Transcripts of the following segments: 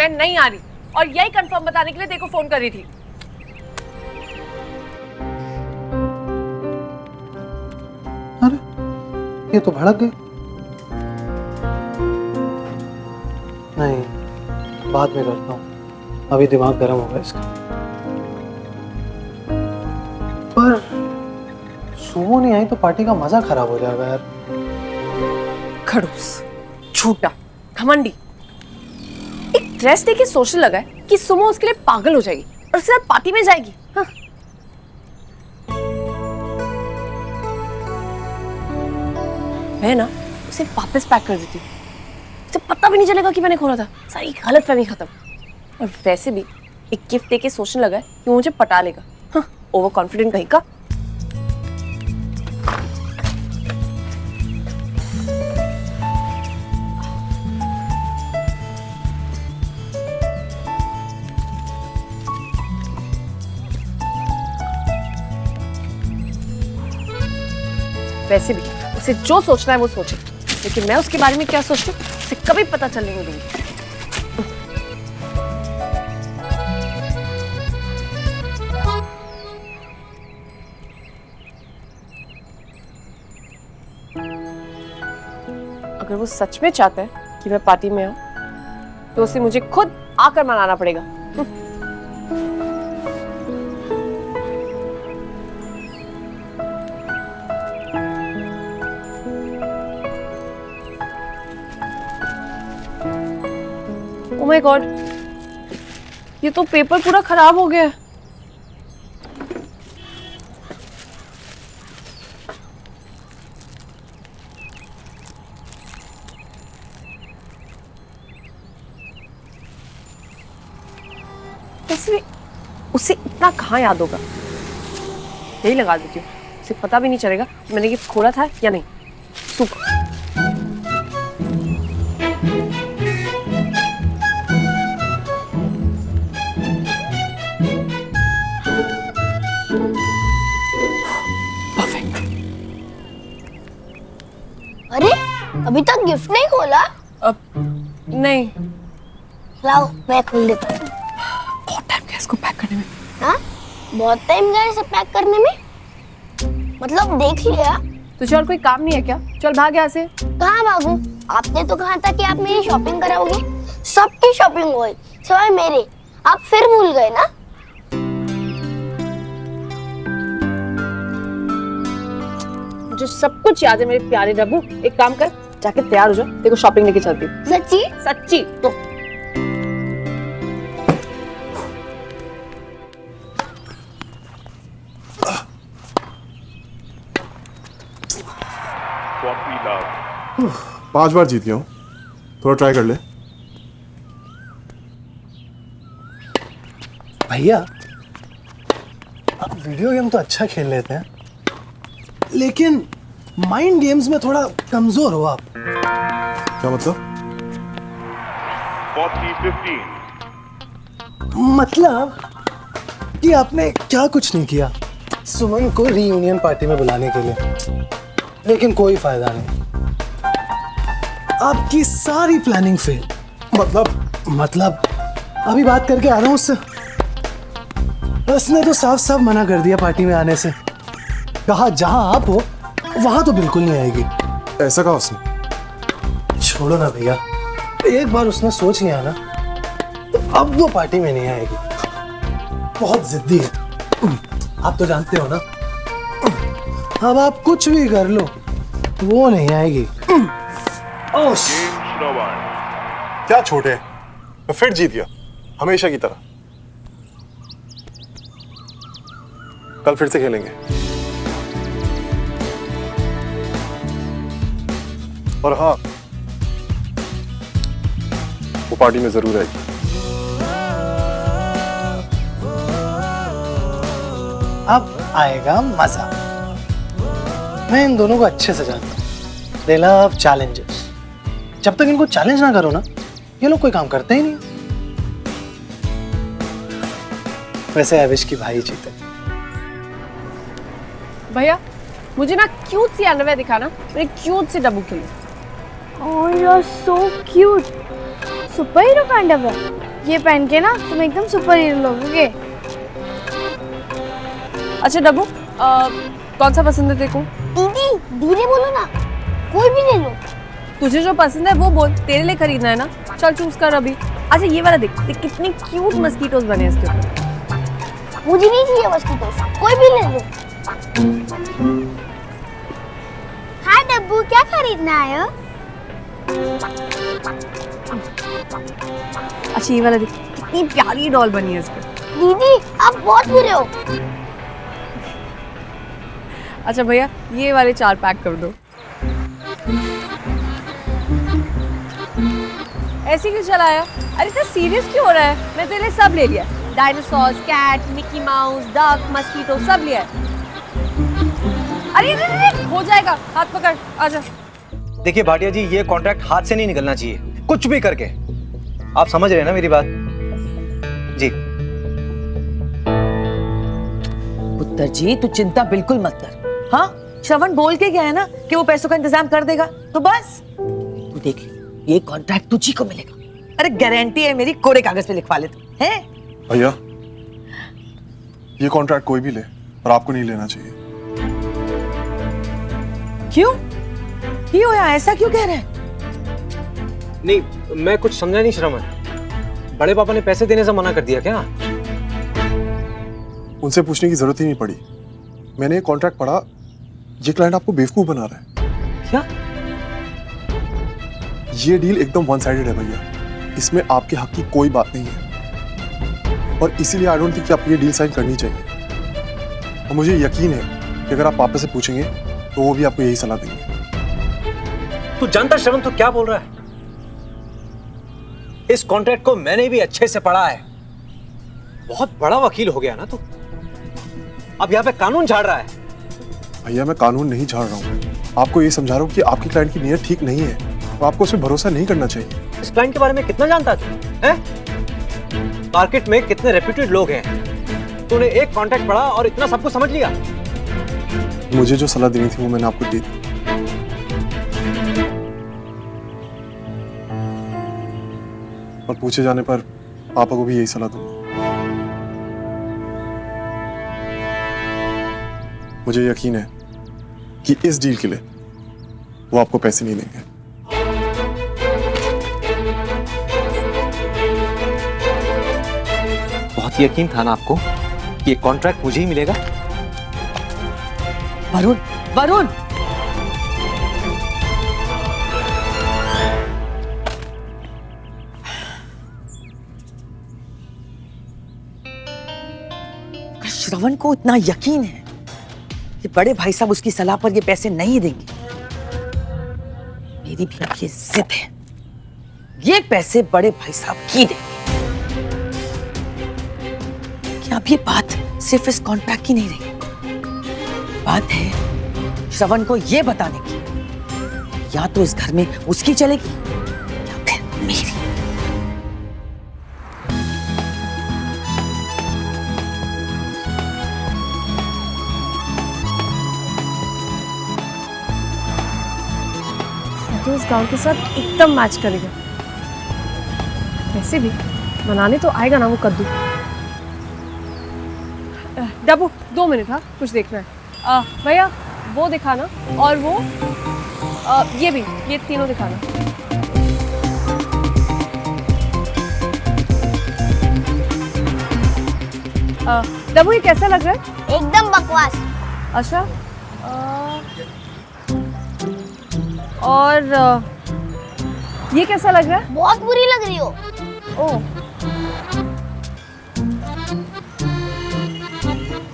मैं नहीं आ रही, और यही कंफर्म बताने के लिए तेरे को फोन कर रही थी। अरे ये तो भड़क गई। नहीं, बाद में करता हूँ, अभी दिमाग गर्म होगा इसका। पर सुमो नहीं आई तो पार्टी का मजा खराब हो जाएगा यार। खड़ूस, झूठा, घमंडी। एक ड्रेस देके सोचने लगा है कि सुमो उसके लिए पागल हो जाएगी और उसके साथ पार्टी में जाएगी। हाँ। मैं ना उसे वापस पैक कर देती हूँ, उसे पता भी नहीं चलेगा कि मैंने खोला था। सारी गलतफहमी खत्म। और वैसे भी एक गिफ्ट देके सोचने लगा है कि वो मुझे पटा लेगा। हाँ, ओवर कॉन्फिडेंट कहीं का। वैसे भी उसे जो सोचना है वो सोचे, लेकिन मैं उसके बारे में क्या सोचती हूँ उसे कभी पता चलने नहीं दूंगी। अगर वो सच में चाहता है कि मैं पार्टी में आऊं, तो उसे मुझे खुद आकर मनाना पड़ेगा। ओह माय गॉड, ये तो पेपर पूरा खराब हो गया है। वैसे भी उसे इतना कहाँ याद होगा। यही लगा देती हूँ, उसे पता भी नहीं चलेगा कि मैंने गिफ्ट खोला था या नहीं। सुख। अरे अभी तक गिफ्ट नहीं खोला? नहीं। लाओ मैं खोल देता हूँ। बहुत टाइम गया इसको पैक करने में। हाँ? बहुत टाइम गया इसे पैक करने में? मतलब देख लिया? तुझे और कोई काम नहीं है क्या? चल भाग यहाँ से। कहाँ भागूं? आपने तो कहा था कि आप मेरी शॉपिंग कराओगे। सबकी शॉपिंग हुई सिवाय मेरे। आप फिर भूल गए ना? मुझे सब कुछ याद है मेरे प्यारे डब्बू। एक काम कर, जाके तैयार हो जा, तेरे को शॉपिंग लेके चलती हूँ। सच्ची? सच्ची तो। कॉफी 5 बार जीत गया हूँ, थोड़ा ट्राई कर ले। भैया आप वीडियो गेम तो अच्छा खेल लेते हैं, लेकिन माइंड गेम्स में थोड़ा कमजोर हो आप। क्या मतलब? 40-15 मतलब कि आपने क्या कुछ नहीं किया सुमन को रीयूनियन पार्टी में बुलाने के लिए, लेकिन कोई फायदा नहीं। आपकी सारी प्लानिंग फेल। मतलब अभी बात करके आ रहा हूं उससे। उसने तो साफ साफ मना कर दिया पार्टी में आने से। कहा जहां आप हो वहां तो बिल्कुल नहीं आएगी। ऐसा कहा उसने? छोड़ो ना भैया, एक बार उसने सोच लिया ना तो अब वो पार्टी में नहीं आएगी। बहुत जिद्दी है, आप तो जानते हो ना। अब आप कुछ भी कर लो वो नहीं आएगी। जेम्स श्रवण। क्या छोटे, मैं फिर जीत गया हमेशा की तरह। कल फिर से खेलेंगे। और हाँ, वो पार्टी में जरूर आएगी। अब आएगा मजा। मैं इन दोनों को अच्छे से जानता हूँ। They love challenges। जब तक इनको चैलेंज ना करो ना, ये लोग कोई काम करते ही नहीं। वैसे आई विश कि भाई जीते। भैया मुझे ना क्यूट सी अंडरवेयर दिखाना, मैं क्यूट सी डब्बू के लिए। Oh, you're so cute. Super hero का अंडरवेयर। ये पहन के ना तुम एकदम सुपर हीरो लगोगे। अच्छा डब्बू, कौन सा पसंद है तेरे को? दीदी धीरे बोलो ना, कोई भी ले लो। तुझे जो पसंद है वो बोल, तेरे लिए खरीदना है ना। चल चूज कर अभी। अच्छा ये वाला देख, देख कितने क्यूट मस्कीटोस बने हैं इसके ऊपर। मुझे नहीं चाहिए मस्कीटोस, कोई भी ले लो। हाँ डब्बू, क्या खरीदना है? अच्छा ये वाला देख, कितनी प्यारी डॉल बनी है इस पे। दीदी आप बहुत बुरे हो। अच्छा भैया ये वाले 4 पैक कर दो। ऐसे क्यों चलाया? अरे इतना सीरियस क्यों हो रहा है? मैं तेरे लिए सब ले लिया, dinosaur, cat, Mickey Mouse, duck, mosquito सब लिया है। अरे हो जाएगा, हाथ पकड़, आजा। देखिए भाटिया जी, ये कॉन्ट्रैक्ट हाथ से नहीं निकलना चाहिए, कुछ भी करके। आप समझ रहे हैं ना मेरी बात? जी पुत्र जी तू चिंता बिल्कुल मत कर। हाँ श्रवण बोल के गया है ना कि वो पैसों का इंतजाम कर देगा, तो बस तू देख ले, ये कॉन्ट्रैक्ट तुझी को मिलेगा। अरे गारंटी है मेरी, कोरे कागज पे लिखवा ले तू है। भैया ये कॉन्ट्रैक्ट कोई भी ले, पर आपको नहीं लेना चाहिए। क्यों? क्यों होया, ऐसा क्यों कह रहे हैं? नहीं, मैं कुछ समझा नहीं श्रवण। बड़े पापा ने पैसे देने से मना कर दिया क्या? उनसे पूछने की जरूरत ही नहीं पड़ी। मैंने ये कॉन्ट्रैक्ट पढ़ा, ये क्लाइंट आपको बेवकूफ बना रहा है। क्या? ये डील एकदम वन साइडेड है भैया, इसमें आपके हक की कोई बात नहीं है, और इसीलिए आई डोंट थिंक कि आपको ये डील साइन करनी चाहिए। और मुझे यकीन है कि अगर आप पापा से पूछेंगे तो वो भी आपको यही सलाह देंगे। तू जानता श्रवण तू क्या बोल रहा है? इस कॉन्ट्रैक्ट को मैंने भी अच्छे से पढ़ा है। बहुत बड़ा वकील हो गया ना तू, अब यहाँ पे कानून झाड़ रहा है। भैया मैं कानून नहीं झाड़ रहा हूँ, आपको ये समझा रहा हूँ कि आपकी क्लाइंट की नीयत ठीक नहीं है, तो आपको उस पर भरोसा नहीं करना चाहिए। इस क्लाइंट के बारे में कितना जानता तू हैं? मार्केट में कितने रेप्यूटेड लोग हैं, तूने एक कॉन्ट्रैक्ट पढ़ा और इतना सब कुछ समझ लिया। मुझे जो सलाह देनी थी वो मैंने आपको दे दी। और पूछे जाने पर पापा को भी यही सलाह दूंगा। मुझे यकीन है कि इस डील के लिए वो आपको पैसे नहीं देंगे। बहुत यकीन था ना आपको कि ये कॉन्ट्रैक्ट मुझे ही मिलेगा। वरुण, वरुण श्रवण को इतना यकीन है कि बड़े भाई साहब उसकी सलाह पर ये पैसे नहीं देंगे, मेरी भी अब ये जिद है, ये पैसे बड़े भाई साहब ही देंगे। कि अब ये बात सिर्फ इस कॉन्ट्रैक्ट की नहीं रही, बात है श्रवण को ये बताने की या तो इस घर में उसकी चलेगी या फिर मेरी। तो उस गांव के साथ एकदम मैच करेगा। वैसे भी बनाने तो आएगा ना वो कद्दू। डब्बू 2 मिनट, हाँ कुछ देखना है। भैया वो दिखाना, और वो ये भी, ये तीनों दिखाना। डब्बू ये कैसा लग रहा है? एकदम बकवास। अच्छा और ये कैसा लग रहा है? बहुत बुरी लग रही हो। ओह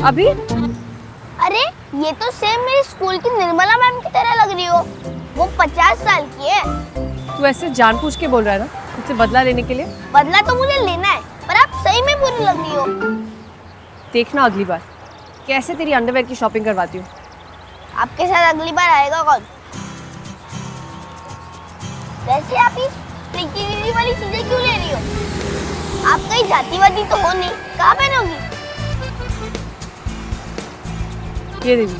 अभी? अरे ये तो सेम मेरी स्कूल की निर्मला मैम की तरह लग रही हो। वो 50 साल की है। तू ऐसे जानबूझ के बोल रहा है ना मुझसे बदला लेने के लिए? बदला तो मुझे लेना है, पर आप सही में बुरी लग रही हो। देखना अगली बार कैसे तेरी अंडरवेयर की शॉपिंग करवाती हूँ। आपके साथ अगली बार आएगा कौन? वैसे आप इस प्रीति दीदी वाली चीजें क्यों ले रही हो? आप कहीं जातिवादी तो हो नहीं, कहाँ पहनोगी? ये दीदी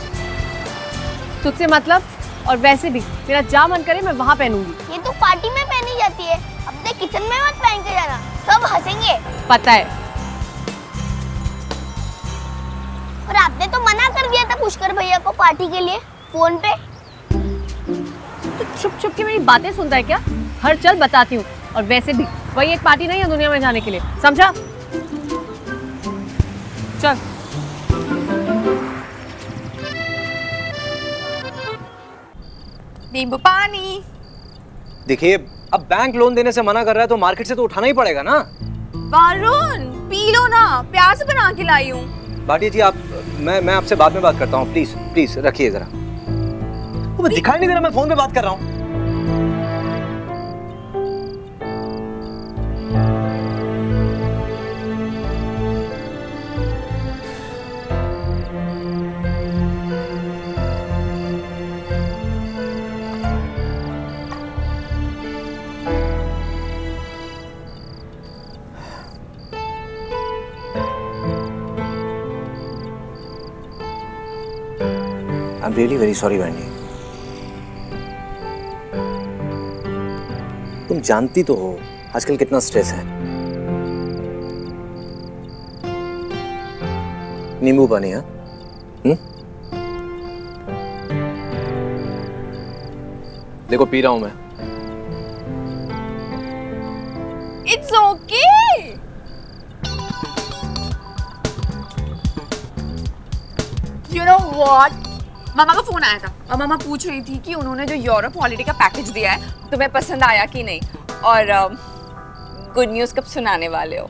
तुझसे मतलब, और वैसे भी मेरा जहाँ मन करे मैं वहाँ पहनूंगी। ये तो पार्टी में पहनी जाती है, अपने किचन में मत पहन के जाना, सब हंसेंगे। पता है। और आपने तो मना कर दिया था पुष्कर भैया को पार्टी के लिए फोन पे। तो छुप छुप के मेरी बातें सुनता है क्या? हर चल बताती हूँ। और वैसे भी वही एक पार्टी नहीं है दुनिया में जाने के लिए, समझा? चल। नींबू पानी। देखिए, अब बैंक लोन देने से मना कर रहा है तो मार्केट से तो उठाना ही पड़ेगा ना। वरुण पी लो ना, प्यार से बना के लाई हूँ। भाटिया जी, आप मैं आपसे बाद में बात करता हूँ, प्लीज प्लीज रखिए जरा। वो दिखाई नहीं दे रहा, मैं फोन पे बात कर रहा हूँ। I'm really very sorry, Vendée. तुम जानती तो हो आजकल कितना स्ट्रेस है। नींबू पानी, हाँ? देखो पी रहा हूं मैं। It's okay। You know what? मामा का फोन आया था और मामा पूछ रही थी कि उन्होंने जो यूरोप हॉलिडे का पैकेज दिया है तुम्हें पसंद आया कि नहीं, और गुड न्यूज कब सुनाने वाले हो?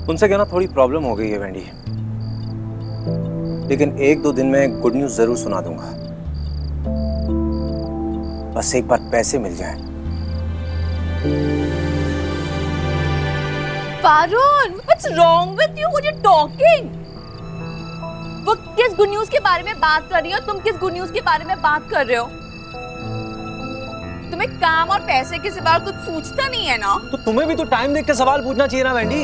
उनसे कहना थोड़ी प्रॉब्लम हो गई है वैंडी, लेकिन 1-2 दिन में गुड न्यूज जरूर सुना दूंगा। बस एक बार पैसे मिल जाएं। Varun, what's wrong with you? What are you talking? वो किस गुड न्यूज के बारे में बात कर रही हो? तुम किस गुड न्यूज के बारे में बात कर रहे हो? तुम्हें काम और पैसे के सिवा कुछ सोचता नहीं है ना? तो तुम्हें भी तो टाइम देख के सवाल पूछना चाहिए ना वैंडी।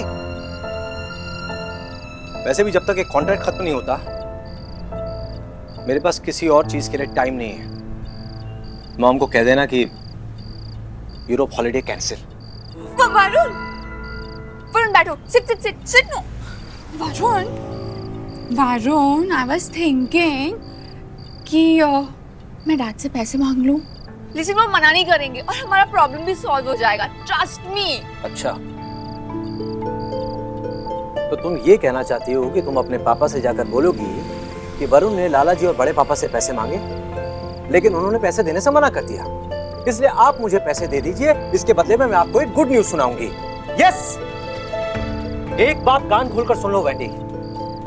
वैसे भी जब तक एक कॉन्ट्रैक्ट खत्म नहीं होता मेरे पास किसी और चीज के लिए टाइम नहीं है। मॉम को कह देना कि Europe holiday cancel. Varun, Varun बैठो, सिट नो। वरुण, I was thinking कि मैं डैड से पैसे मांग लूं। लेकिन वो मना नहीं करेंगे और हमारा प्रॉब्लम भी सॉल्व हो जाएगा, ट्रस्ट मी। अच्छा, तो तुम ये कहना चाहती हो कि तुम अपने पापा से जाकर बोलोगी कि वरुण ने लाला जी और बड़े पापा से पैसे मांगे, लेकिन उन्होंने पैसे देने से मना कर दिया, इसलिए आप मुझे पैसे दे दीजिए, इसके बदले में मैं आपको एक गुड न्यूज सुनाऊंगी। यस, एक बात कान खोलकर सुन लो वैंडी,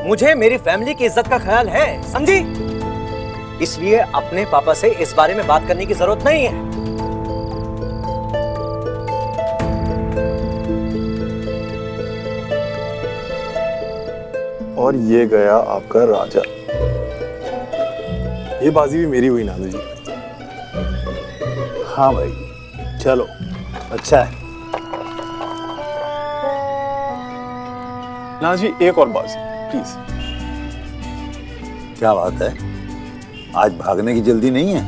मुझे मेरी फैमिली की इज्जत का ख्याल है, समझी? इसलिए अपने पापा से इस बारे में बात करने की जरूरत नहीं है। और ये गया आपका राजा। ये बाजी भी मेरी हुई नानू जी। हाँ भाई, चलो अच्छा है। नानू जी एक और बाजी प्लीज। क्या बात है, आज भागने की जल्दी नहीं है?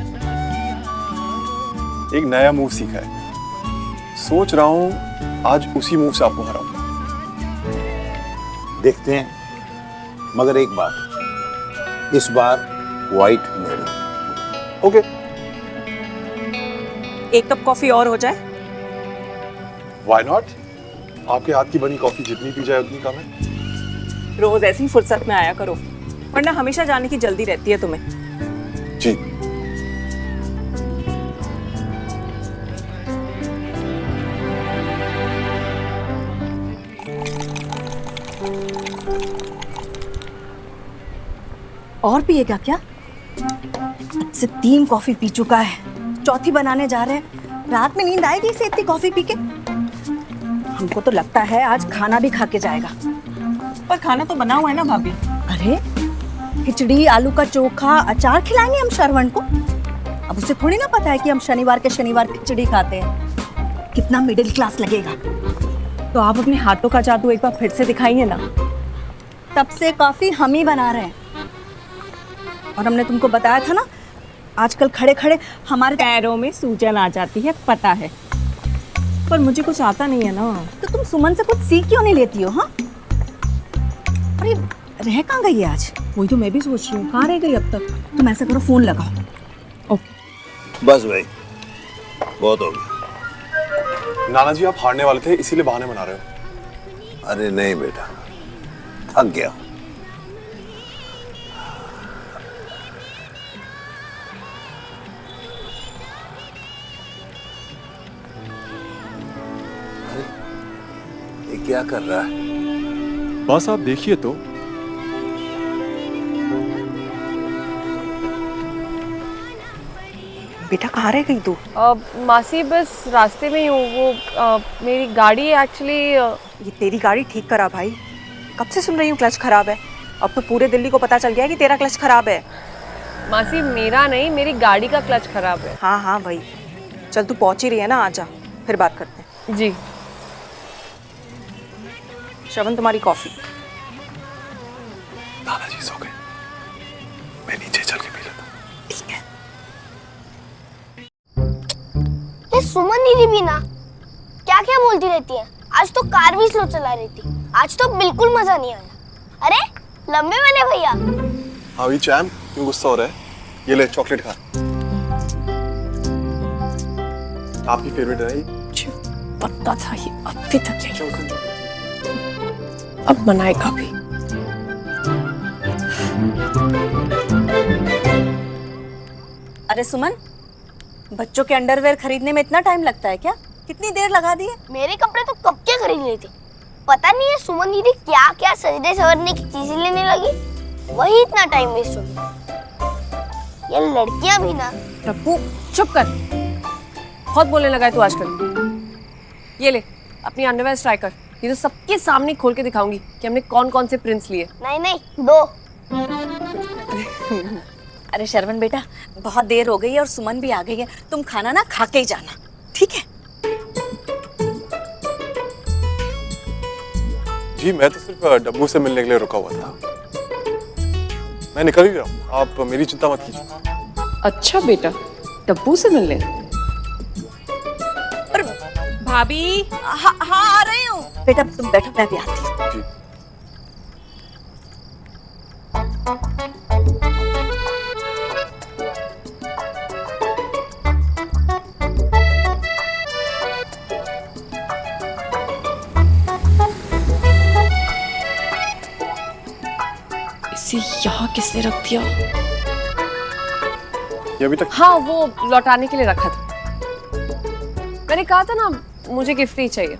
एक नया मूव सीखा है, सोच रहा हूं आज उसी मूव से आपको हराऊंगा। देखते हैं, मगर एक बात, इस बार व्हाइट मेडल। ओके। एक कप कॉफी और हो जाए? Why not? आपके हाथ की बनी कॉफी जितनी पी जाए उतनी कम है। रोज ऐसी फुर्सत में आया करो, वरना हमेशा जाने की जल्दी रहती है तुम्हें। जी। और पिएगा क्या? अब से 3 कॉफी पी चुका है, चौथी बनाने जा रहे हैं। रात में नींद आएगी इसे इतनी कॉफी पी के? हमको तो लगता है आज खाना भी खा के जाएगा। पर खाना तो बना हुआ है ना भाभी। अरे खिचड़ी, आलू का चोखा, अचार खिलाएंगे हम श्रवण को। अब उसे थोड़ी ना पता है कि हम शनिवार के शनिवार खिचड़ी खाते हैं। कितना मिडिल क्लास लगेगा। तो आप अपने हाथों का जादू एक बार फिर से दिखाइए ना। तब से कॉफी हम ही बना रहे हैं। और हमने तुमको बताया था ना, आजकल खड़े खड़े हमारे पैरों में सूजन आ जाती है, पता है। पर मुझे कुछ आता नहीं है ना। तो तुम सुमन से कुछ सीख क्यों नहीं लेती हो? हाँ, अरे रह कहाँ गई है आज? वही तो मैं भी सोच रही हूँ, कहाँ रह गई अब तक। तुम ऐसा करो, फोन लगाओ। बस भाई, बहुत हो गया। नाना जी, आप हारने वाले थे इसीलिए बहाने बना रहे हो। अरे नहीं बेटा, थक गया। अरे ये क्या कर रहा है? बस आप देखिए तो। बेटा कहाँ रह गई तू? मासी बस रास्ते में ही हूँ। वो मेरी गाड़ी एक्चुअली ये तेरी गाड़ी ठीक करा भाई। कब से सुन रही हूँ क्लच खराब है। अब तो पूरे दिल्ली को पता चल गया कि तेरा क्लच खराब है। मासी मेरा नहीं, मेरी गाड़ी का क्लच खराब है। हाँ हाँ भाई, चल तू पहुंच ही रही है ना, आजा फिर बात करते हैं। जी। श्रवण तुम्हारी कॉफी। नाना जी सो गए, मैं नीचे चल के पी लेता हूँ। ठीक है। ये सुमन दीदी भी ना क्या क्या बोलती रहती है। आज तो कार भी स्लो चला रही थी। आज तो बिल्कुल मजा नहीं आया। अरे लंबे वाले भैया। हाँ भाई चैम, क्यों गुस्सा हो रहा है? ये ले चॉकलेट खा। आपकी फेवरेट है ये? पता था ये अभी तक यही। अब मनाएगा भी। अरे सुमन, बच्चों के अंडरवेयर खरीदने में इतना टाइम लगता है क्या? कितनी देर लगा दी है? मेरे कपड़े तो कब के खरीद लिए थे। पता नहीं है सुमन दीदी क्या क्या सजने संवरने की चीजें लेने लगी, वही इतना टाइम वेस्ट हो गया। ये लड़कियां भी ना। टप्पू चुप कर, बहुत बोलने लगा है तू आजकल। ये ले अपनी अंडरवेयर ट्राई कर। ये तो सबके सामने खोल के दिखाऊंगी कि हमने कौन कौन से प्रिंट्स लिए। नहीं नहीं, दो। अरे शरवण बेटा, बहुत देर हो गई है और सुमन भी आ गई है। तुम खाना ना खा के ही जाना, ठीक है? जी मैं तो सिर्फ डब्बू से मिलने के लिए रुका हुआ था। मैं निकल ही रहा हूँ, आप मेरी चिंता मत कीजिए। अच्छा बेटा, डब्बू से मिलने? भाभी। हाँ आ रही हूँ। बेटा तुम बैठो, मैं भी आती हूँ। जी। इसे यहाँ किसने रख दिया? ये अभी तक? हाँ, वो लौटाने के लिए रखा था। मैंने कहा था ना मुझे गिफ्ट ही चाहिए।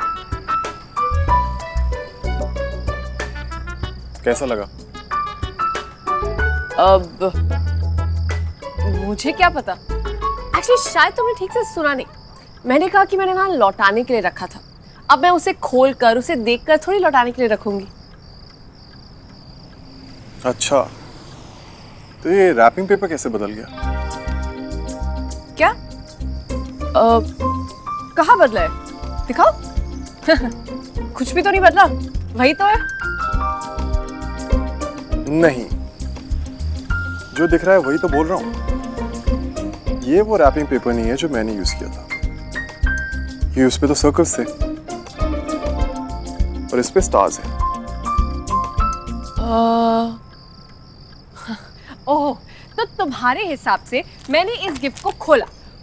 कैसा लगा? अब मुझे क्या पता। एक्चुअली शायद तुमने ठीक से सुना नहीं। मैंने कहा कि मैंने वहां लौटाने के लिए रखा था। अब मैं उसे खोल कर, उसे देखकर थोड़ी लौटाने के लिए रखूंगी। अच्छा, तो ये रैपिंग पेपर कैसे बदल गया? क्या? कहाँ बदला है? दिखाओ। कुछ भी तो नहीं बदला, वही तो है। नहीं, जो दिख रहा है वही तो बोल रहा हूँ। ये वो रैपिंग पेपर नहीं है जो मैंने यूज किया था। ये उस पे तो सर्कल्स थे और इस पे स्टार्स है। ओह, तो तुम्हारे हिसाब से मैंने इस गिफ्ट को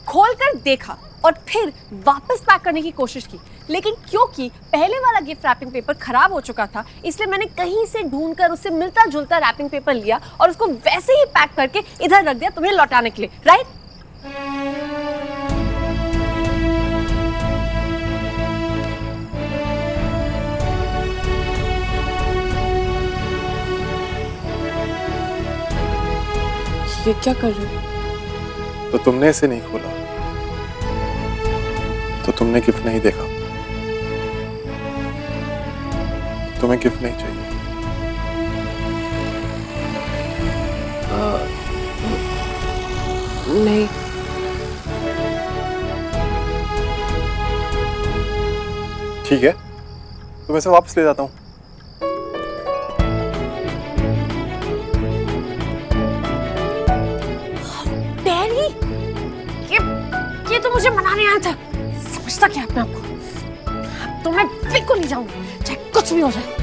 खोलकर देखा और फिर वापस पैक करने की कोशिश की, लेकिन क्योंकि पहले वाला गिफ्ट रैपिंग पेपर खराब हो चुका था, इसलिए मैंने कहीं से ढूंढकर उससे मिलता जुलता रैपिंग पेपर लिया और उसको वैसे ही पैक करके इधर रख दिया तुम्हें लौटाने के लिए, राइट? ये क्या कर रहे हो? तो तुमने इसे नहीं खोला तो तुमने गिफ्ट नहीं देखा। तुम्हें गिफ्ट नहीं चाहिए। नहीं। ठीक है, तो मैं इसे वापस ले जाता हूँ। डैडी, ये तो मुझे मनाने आया था। समझता क्या अपने आपको? तो मैं बिल्कुल नहीं जाऊंगी, चाहे कुछ भी हो जाए।